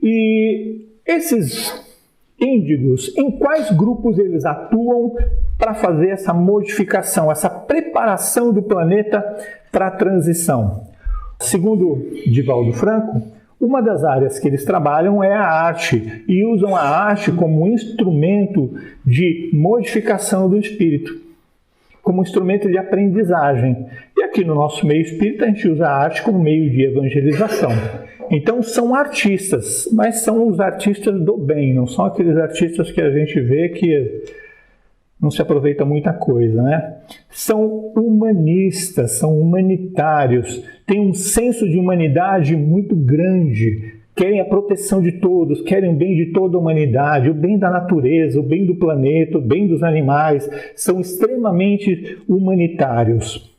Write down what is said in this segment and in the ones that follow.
E esses índigos, em quais grupos eles atuam para fazer essa modificação, essa preparação do planeta para a transição? Segundo Divaldo Franco, uma das áreas que eles trabalham é a arte e usam a arte como instrumento de modificação do espírito, como instrumento de aprendizagem. E aqui no nosso meio espírita a gente usa a arte como meio de evangelização. Então são artistas, mas são os artistas do bem, não são aqueles artistas que a gente vê que não se aproveita muita coisa, né? São humanistas, são humanitários, têm um senso de humanidade muito grande, querem a proteção de todos, querem o bem de toda a humanidade, o bem da natureza, o bem do planeta, o bem dos animais, são extremamente humanitários.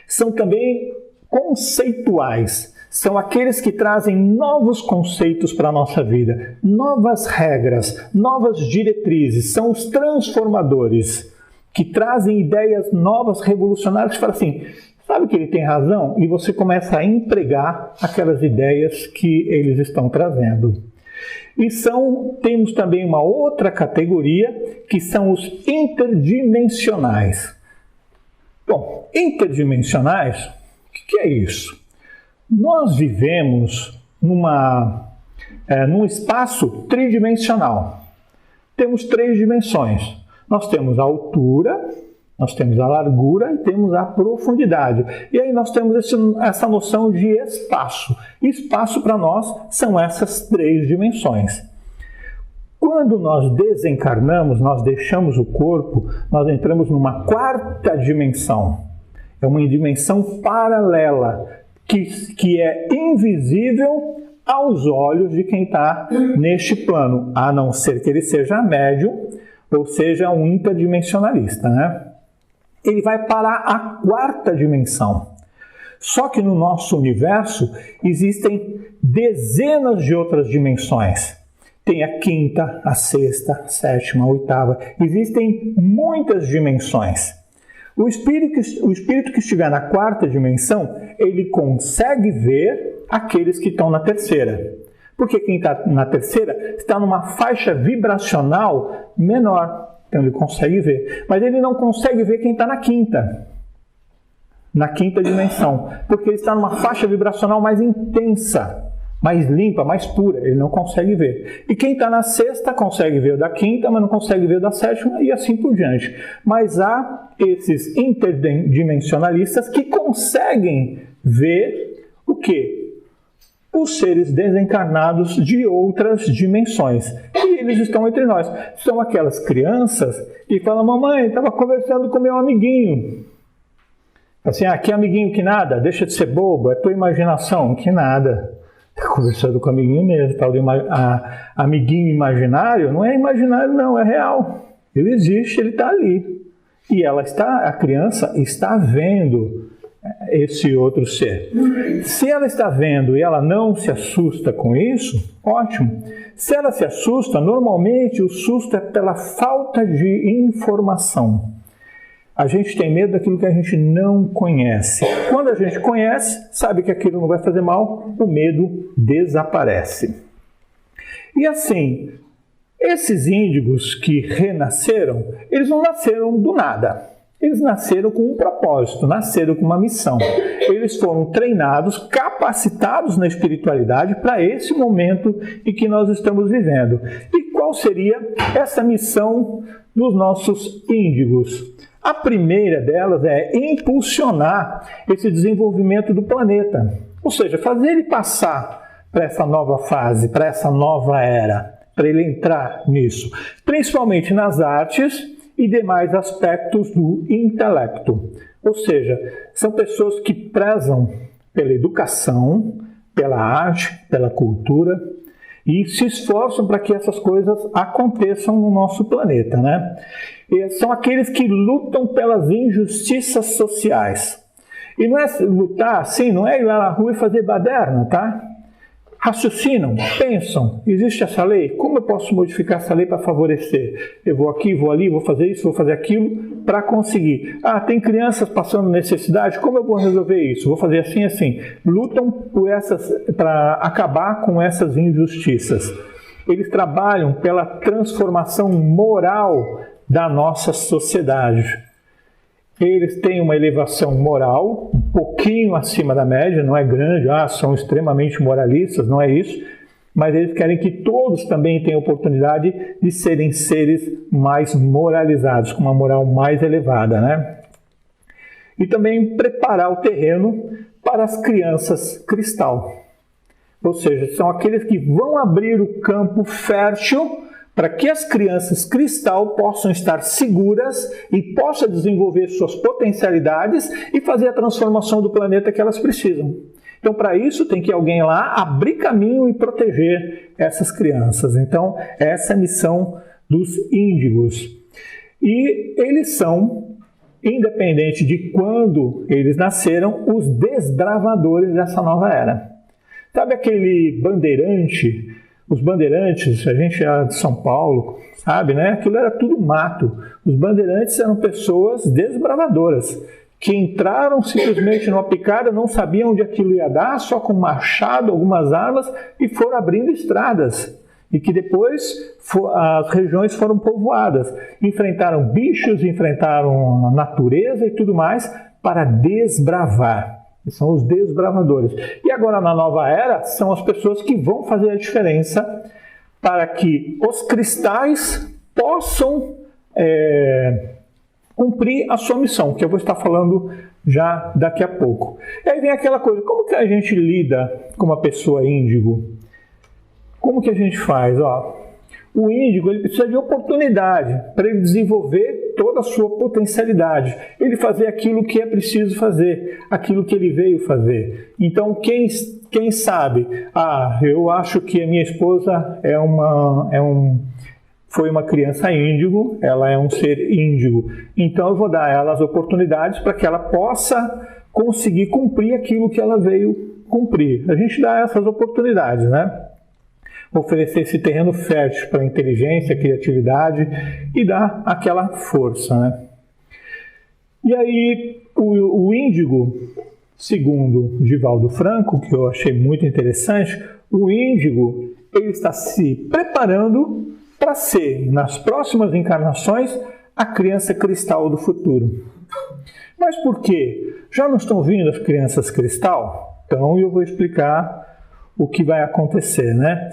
São também conceituais. São aqueles que trazem novos conceitos para a nossa vida, novas regras, novas diretrizes. São os transformadores, que trazem ideias novas, revolucionárias, que falam assim, sabe que ele tem razão? E você começa a empregar aquelas ideias que eles estão trazendo. E temos também uma outra categoria, que são os interdimensionais. Bom, interdimensionais, o que é isso? Nós vivemos num espaço tridimensional. Temos 3 dimensões. Nós temos a altura, nós temos a largura e temos a profundidade. E aí nós temos essa noção de espaço. Espaço para nós são essas 3 dimensões. Quando nós desencarnamos, nós deixamos o corpo, nós entramos numa 4ª dimensão. É uma dimensão paralela, que é invisível aos olhos de quem está neste plano, a não ser que ele seja médium ou seja um interdimensionalista, né? Ele vai para a 4ª dimensão. Só que no nosso universo existem dezenas de outras dimensões. Tem a 5ª, a 6ª, a 7ª, a 8ª. Existem muitas dimensões. O espírito que estiver na 4ª dimensão, ele consegue ver aqueles que estão na 3ª. Porque quem está na 3ª está numa faixa vibracional menor. Então ele consegue ver. Mas ele não consegue ver quem está na 5ª. Na 5ª dimensão. Porque ele está numa faixa vibracional mais intensa, mais limpa, mais pura. Ele não consegue ver. E quem está na 6ª consegue ver o da 5ª, mas não consegue ver o da 7ª e assim por diante. Mas há esses interdimensionalistas que conseguem ver o quê? Os seres desencarnados de outras dimensões. E eles estão entre nós. São aquelas crianças que falam, mamãe, estava conversando com meu amiguinho. Assim, que amiguinho que nada, deixa de ser bobo, é tua imaginação, que nada. Está conversando com o amiguinho mesmo, tal de amiguinho imaginário, não é imaginário não, é real. Ele existe, ele está ali. E a criança está vendo esse outro ser. Se ela está vendo e ela não se assusta com isso, ótimo. Se ela se assusta, normalmente o susto é pela falta de informação. A gente tem medo daquilo que a gente não conhece. Quando a gente conhece, sabe que aquilo não vai fazer mal, o medo desaparece. E assim, esses índigos que renasceram, eles não nasceram do nada. Eles nasceram com um propósito, nasceram com uma missão. Eles foram treinados, capacitados na espiritualidade para esse momento em que nós estamos vivendo. E qual seria essa missão dos nossos índigos? A primeira delas é impulsionar esse desenvolvimento do planeta. Ou seja, fazer ele passar para essa nova fase, para essa nova era, para ele entrar nisso. Principalmente nas artes e demais aspectos do intelecto. Ou seja, são pessoas que prezam pela educação, pela arte, pela cultura e se esforçam para que essas coisas aconteçam no nosso planeta, né? E são aqueles que lutam pelas injustiças sociais. E não é lutar assim, não é ir lá na rua e fazer baderna, tá? raciocinam, pensam, existe essa lei? Como eu posso modificar essa lei para favorecer? Eu vou aqui, vou ali, vou fazer isso, vou fazer aquilo para conseguir. Ah, tem crianças passando necessidade, como eu vou resolver isso? Vou fazer assim, assim. Lutam para acabar com essas injustiças. Eles trabalham pela transformação moral da nossa sociedade. Eles têm uma elevação moral um pouquinho acima da média, não é grande, são extremamente moralistas, não é isso, mas eles querem que todos também tenham oportunidade de serem seres mais moralizados, com uma moral mais elevada, né? E também preparar o terreno para as crianças cristal. Ou seja, são aqueles que vão abrir o campo fértil para que as crianças cristal possam estar seguras e possam desenvolver suas potencialidades e fazer a transformação do planeta que elas precisam. Então, para isso, tem que alguém lá abrir caminho e proteger essas crianças. Então, essa é a missão dos índigos. E eles são, independente de quando eles nasceram, os desbravadores dessa nova era. Sabe aquele bandeirante? Os bandeirantes, a gente é de São Paulo, sabe, né? Aquilo era tudo mato. Os bandeirantes eram pessoas desbravadoras, que entraram simplesmente numa picada, não sabiam onde aquilo ia dar, só com machado, algumas armas, e foram abrindo estradas. E que depois as regiões foram povoadas. Enfrentaram bichos, enfrentaram a natureza e tudo mais para desbravar. São os desbravadores. E agora, na nova era, são as pessoas que vão fazer a diferença para que os cristais possam cumprir a sua missão, que eu vou estar falando já daqui a pouco. E aí vem aquela coisa, como que a gente lida com uma pessoa índigo? Como que a gente faz? O índigo ele precisa de oportunidade para ele desenvolver toda a sua potencialidade. Ele fazer aquilo que é preciso fazer, aquilo que ele veio fazer. Então, quem sabe, eu acho que a minha esposa foi uma criança índigo, ela é um ser índigo. Então, eu vou dar a ela as oportunidades para que ela possa conseguir cumprir aquilo que ela veio cumprir. A gente dá essas oportunidades, né? Oferecer esse terreno fértil para a inteligência, a criatividade e dar aquela força, né? E aí, o índigo, segundo Divaldo Franco, que eu achei muito interessante, o índigo ele está se preparando para ser, nas próximas encarnações, a criança cristal do futuro. Mas por quê? Já não estão vindo as crianças cristal? Então eu vou explicar o que vai acontecer, né?